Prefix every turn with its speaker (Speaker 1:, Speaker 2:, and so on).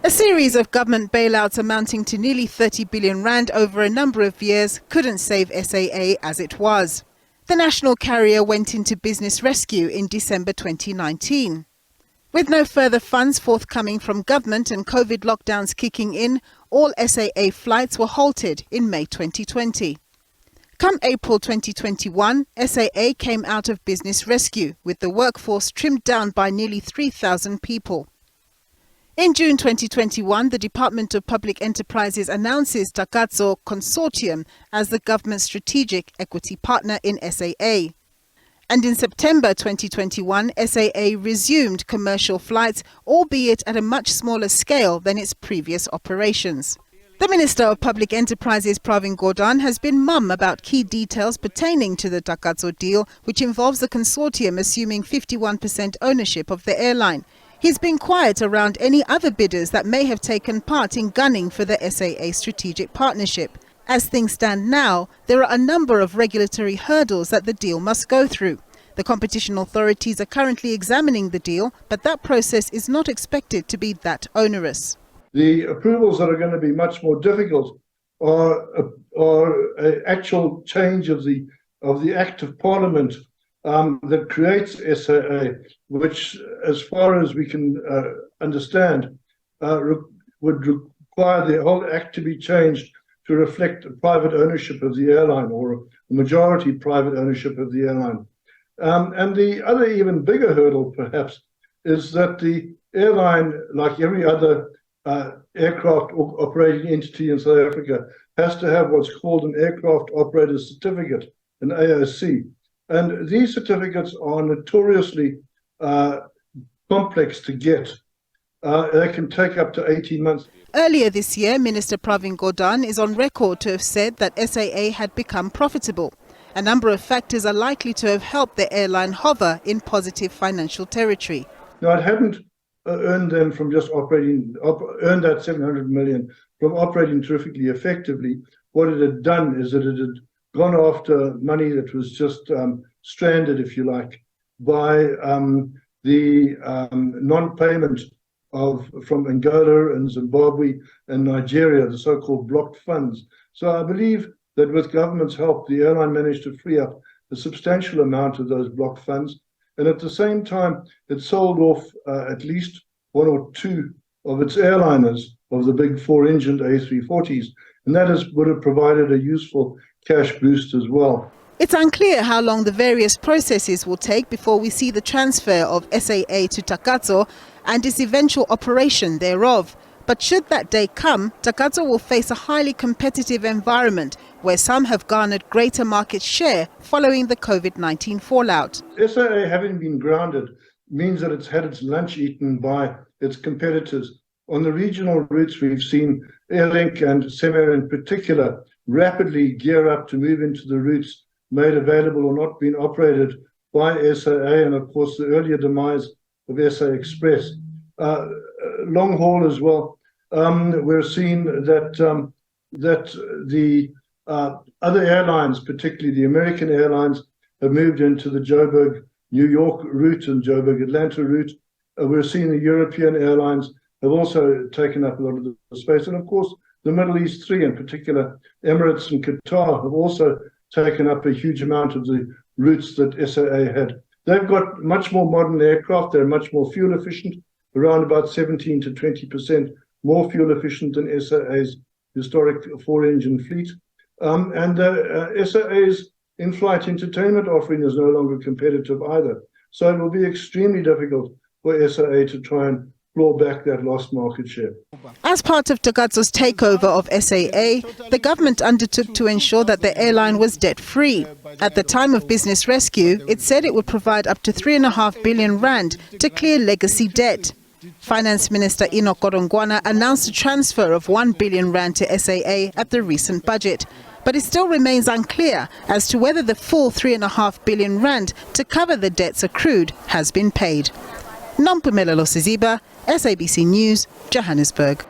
Speaker 1: A series of government bailouts amounting to nearly 30 billion rand over a number of years couldn't save SAA as it was. The national carrier went into business rescue in December 2019. With no further funds forthcoming from government and COVID lockdowns kicking in, all SAA flights were halted in May 2020. Come April 2021, SAA came out of business rescue, with the workforce trimmed down by nearly 3,000 people. In June 2021, the Department of Public Enterprises announces Takatso Consortium as the government's strategic equity partner in SAA. And in September 2021, SAA resumed commercial flights, albeit at a much smaller scale than its previous operations. The Minister of Public Enterprises, Pravin Gordhan, has been mum about key details pertaining to the Takatso deal, which involves the consortium assuming 51% ownership of the airline. He's been quiet around any other bidders that may have taken part in gunning for the SAA strategic partnership. As things stand now, there are a number of regulatory hurdles that the deal must go through. The competition authorities are currently examining the deal, but that process is not expected to be that onerous.
Speaker 2: The approvals that are going to be much more difficult are an actual change of the Act of Parliament that creates SAA, which, as far as we can understand, would require the whole Act to be changed to reflect private ownership of the airline, or a majority private ownership of the airline. And the other even bigger hurdle, perhaps, is that the airline, like every other aircraft operating entity in South Africa, has to have what's called an Aircraft Operator Certificate, an AOC. And these certificates are notoriously complex to get. They can take up to 18 months.
Speaker 1: Earlier this year, Minister Pravin Gordhan is on record to have said that SAA had become profitable. A number of factors are likely to have helped the airline hover in positive financial territory.
Speaker 2: Now, it hadn't earned them from just earned that 700 million from operating terrifically effectively. What it had done is that it had gone after money that was just stranded, if you like, by the non-payment from Angola and Zimbabwe and Nigeria, the so-called blocked funds. So I believe that with government's help, the airline managed to free up a substantial amount of those blocked funds. And at the same time, it sold off at least one or two of its airliners, of the big four-engined A340s. And that would have provided a useful cash boost as well.
Speaker 1: It's unclear how long the various processes will take before we see the transfer of SAA to Takatso and its eventual operation thereof. But should that day come, Takatso will face a highly competitive environment where some have garnered greater market share following the COVID-19 fallout.
Speaker 2: SAA, having been grounded, means that it's had its lunch eaten by its competitors. On the regional routes, we've seen Airlink and Semair in particular rapidly gear up to move into the routes made available or not being operated by SAA, and of course the earlier demise of SA Express. Long haul as well, we're seeing that the other airlines, particularly the American airlines, have moved into the Joburg, New York route and Joburg, Atlanta route. We're seeing the European airlines have also taken up a lot of the space. And of course, the Middle East three, in particular, Emirates and Qatar, have also taken up a huge amount of the routes that SAA had. They've got much more modern aircraft. They're much more fuel efficient, around about 17 to 20% more fuel efficient than SAA's historic four-engine fleet. And SAA's in-flight entertainment offering is no longer competitive either. So it will be extremely difficult for SAA to try and claw back that lost market share.
Speaker 1: As part of Takatso's takeover of SAA, the government undertook to ensure that the airline was debt-free. At the time of business rescue, it said it would provide up to 3.5 billion rand to clear legacy debt. Finance Minister Enoch Godongwana announced a transfer of 1 billion rand to SAA at the recent budget. But it still remains unclear as to whether the full 3.5 billion rand to cover the debts accrued has been paid. Nompumelelo Siziba, SABC News, Johannesburg.